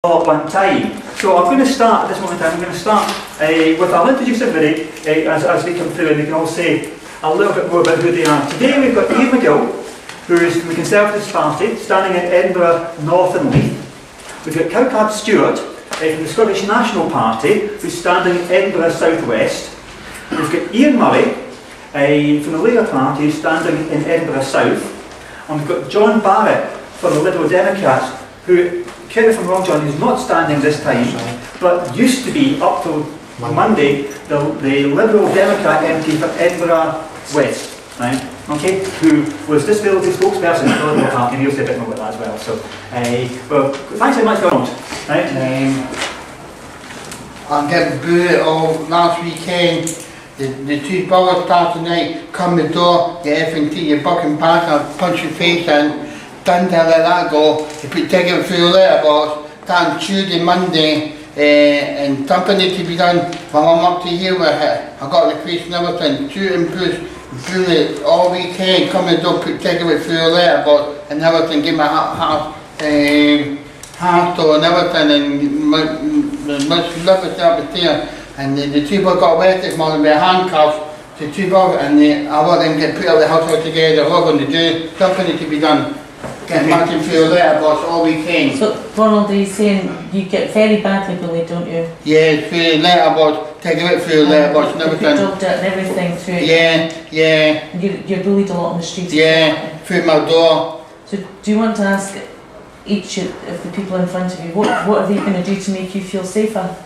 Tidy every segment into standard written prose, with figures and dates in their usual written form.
all at one time. So I'm going to start at this moment in time. I'm going to start with, I'll introduce everybody as we come through, and they can all say a little bit more about who they are. Today we've got Ian McGill, who is from the Conservative Party, standing in Edinburgh North and Leith. We've got Cowcard Stewart from the Scottish National Party, who's standing in Edinburgh South West. We've got Ian Murray from the Labour Party, who's standing in Edinburgh South. And we've got John Barrett from the Liberal Democrats, who, correct me if I'm wrong, John, is not standing this time, but used to be, up till Monday, the Liberal Democrat MP for Edinburgh West, right? Okay, who was disability spokesperson for the Liberal Party, and he'll say a bit more about that as well. So, well, thanks very much for coming, right? I'm getting booed all last weekend. The two brothers start tonight, come the door, get everything to your bucking back, I'll punch your face in. Done to let that go. They put ticket through a letterbox, done Tuesday, Monday, and something needs to be done. While I'm up to here with it, I got the crease and everything, shoot and push, bullet all weekend, come and do put ticket through a letterbox and everything, give my half store and everything, and much love itself there. And the two boys got wet this morning with handcuffs, the two boys, and I want them to get put out of the house together, what we're going to do, something needs to be done. Get Martin through a letterbox all weekend. So, Ronald, are you saying you get very badly bullied, don't you? Yeah, through the letterbox, take it through the letterbox and everything. Dog dirt and everything through it? Yeah. You're bullied a lot on the streets? Yeah, through my door. So, do you want to ask each of the people in front of you, what are they going to do to make you feel safer?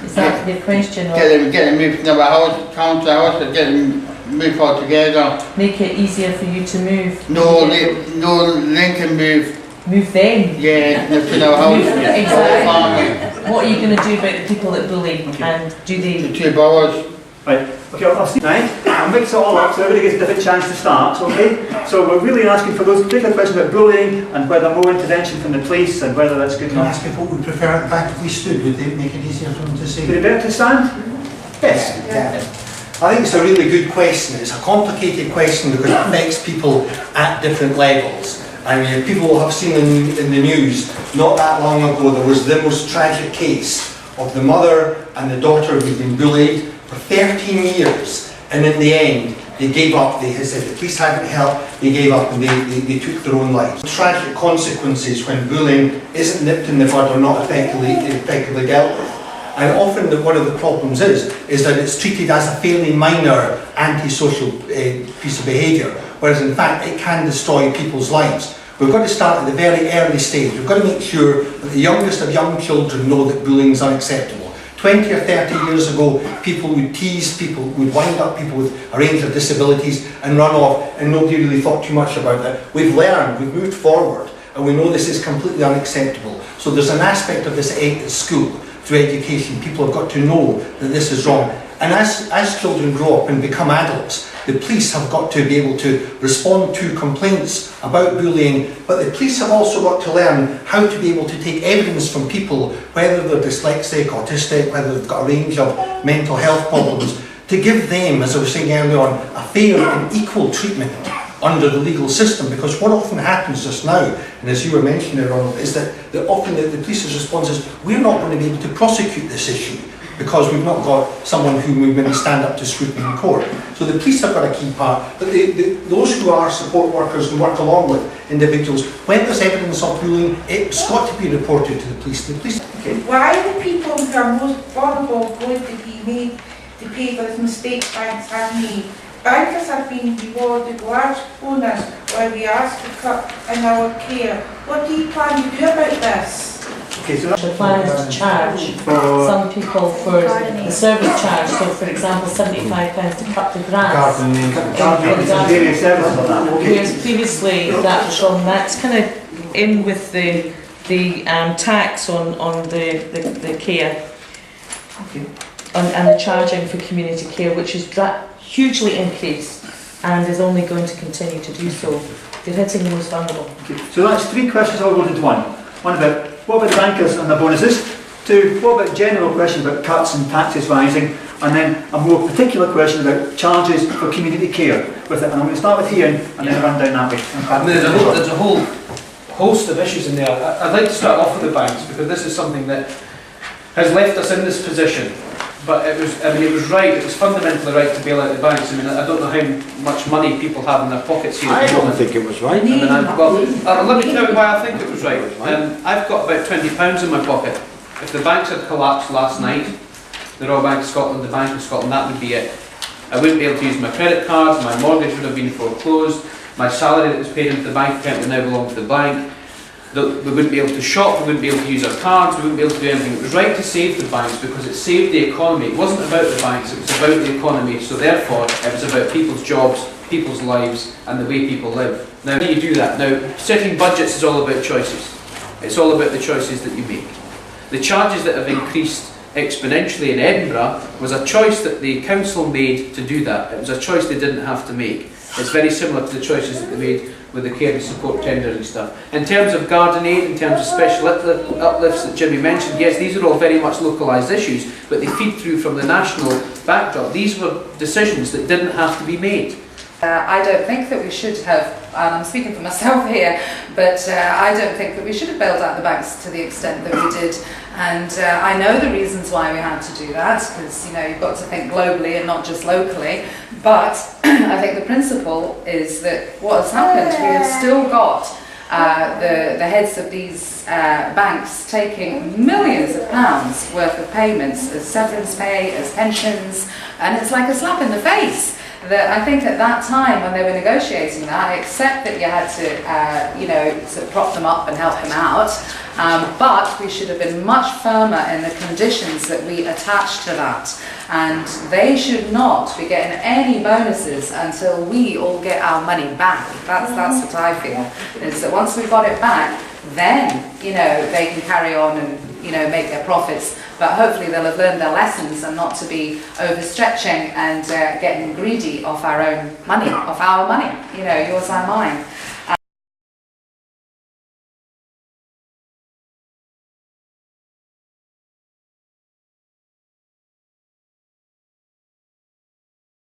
Is that your question? Or get them moved to another house, counter house, and get them moved all together. Make it easier for you to move? No, Lincoln move. Move them? Yeah, to another house. Exactly. What are you going to do about the people that bully? And do they? The two brothers. Right, okay, I'll see, right? I'll mix it all up so everybody gets a different chance to start, okay? So we're really asking for those particular questions about bullying and whether more intervention from the police and whether that's good Can I enough. ask if what would prefer at the back if we stood? Would they make it easier for them to see? Would it be better to stand? Yes. Yeah. I think it's a really good question. It's a complicated question because it affects people at different levels. I mean, people will have seen in the news not that long ago there was the most tragic case of the mother and the daughter who'd been bullied for 13 years, and in the end they gave up. They said the police hadn't helped, they gave up and they took their own lives. Tragic consequences when bullying isn't nipped in the bud or not effectively dealt with. And often one of the problems is that it's treated as a fairly minor antisocial piece of behaviour, whereas in fact it can destroy people's lives. We've got to start at the very early stage. We've got to make sure that the youngest of young children know that bullying is unacceptable. 20 or 30 years ago, people would tease, people would wind up people with a range of disabilities and run off, and nobody really thought too much about that. We've learned, we've moved forward, and we know this is completely unacceptable. So there's an aspect of this at school, through education. People have got to know that this is wrong. And as children grow up and become adults, the police have got to be able to respond to complaints about bullying, but the police have also got to learn how to be able to take evidence from people, whether they're dyslexic, autistic, whether they've got a range of mental health problems, to give them, as I was saying earlier on, a fair and equal treatment under the legal system. Because what often happens just now, and as you were mentioning, Ronald, is that often the police's response is, we're not going to be able to prosecute this issue because we've not got someone who would maybe stand up to scrutiny in court. So the police have got a key part, but those who are support workers and work along with individuals, when there's evidence of bullying, it's got to be reported to the police. Okay. Why are the people who are most vulnerable going to be made to pay for the mistakes banks have made? Bankers have been rewarded large bonus while we ask to cut in our care. What do you plan to do about this? Okay, so The plan is to charge some people for the service charge. So, for example, £75 to cut the grass. various services on that. Okay. Whereas previously that was wrong. That's kind of in with the tax on the care. Okay. And the charging for community care, which is hugely increased and is only going to continue to do so. You're hitting the most vulnerable. Okay. So that's three questions all rolled into one. One about what about the bankers and the bonuses? Two, what about general question about cuts and taxes rising? And then a more particular question about charges for community care with it. And I'm going to start with Ian and then run down that way. There's a whole host of issues in there. I'd like to start off with the banks, because this is something that has left us in this position. But it was right, it was fundamentally right to bail out the banks. I mean, I don't know how much money people have in their pockets here. I don't think it was right. Let me tell you why I think it was right. I've got about £20 in my pocket. If the banks had collapsed last night, the Royal Bank of Scotland, the Bank of Scotland, that would be it. I wouldn't be able to use my credit cards, my mortgage would have been foreclosed, my salary that was paid into the bank account would now belong to the bank. We wouldn't be able to shop, we wouldn't be able to use our cards, we wouldn't be able to do anything. It was right to save the banks because it saved the economy. It wasn't about the banks, it was about the economy. So therefore, it was about people's jobs, people's lives, and the way people live. Now, how do you do that? Now, setting budgets is all about choices. It's all about the choices that you make. The charges that have increased exponentially in Edinburgh was a choice that the council made to do that. It was a choice they didn't have to make. It's very similar to the choices that they made with the care and support tenders and stuff. In terms of garden aid, in terms of special uplifts that Jimmy mentioned, yes, these are all very much localised issues, but they feed through from the national backdrop. These were decisions that didn't have to be made. I don't think that we should have, and I'm speaking for myself here, but I don't think that we should have bailed out the banks to the extent that we did. And I know the reasons why we had to do that, because you've got to think globally and not just locally. But I think the principle is that what has happened, we have still got the heads of these banks taking millions of pounds worth of payments as severance pay, as pensions, and it's like a slap in the face. That I think at that time when they were negotiating that, I accept that you had to, sort of prop them up and help them out, but we should have been much firmer in the conditions that we attached to that. And they should not be getting any bonuses until we all get our money back. That's what I feel, is that once we've got it back, then, they can carry on and, make their profits. But hopefully they'll have learned their lessons and not to be overstretching and getting greedy off our own money, off our money, yours and mine.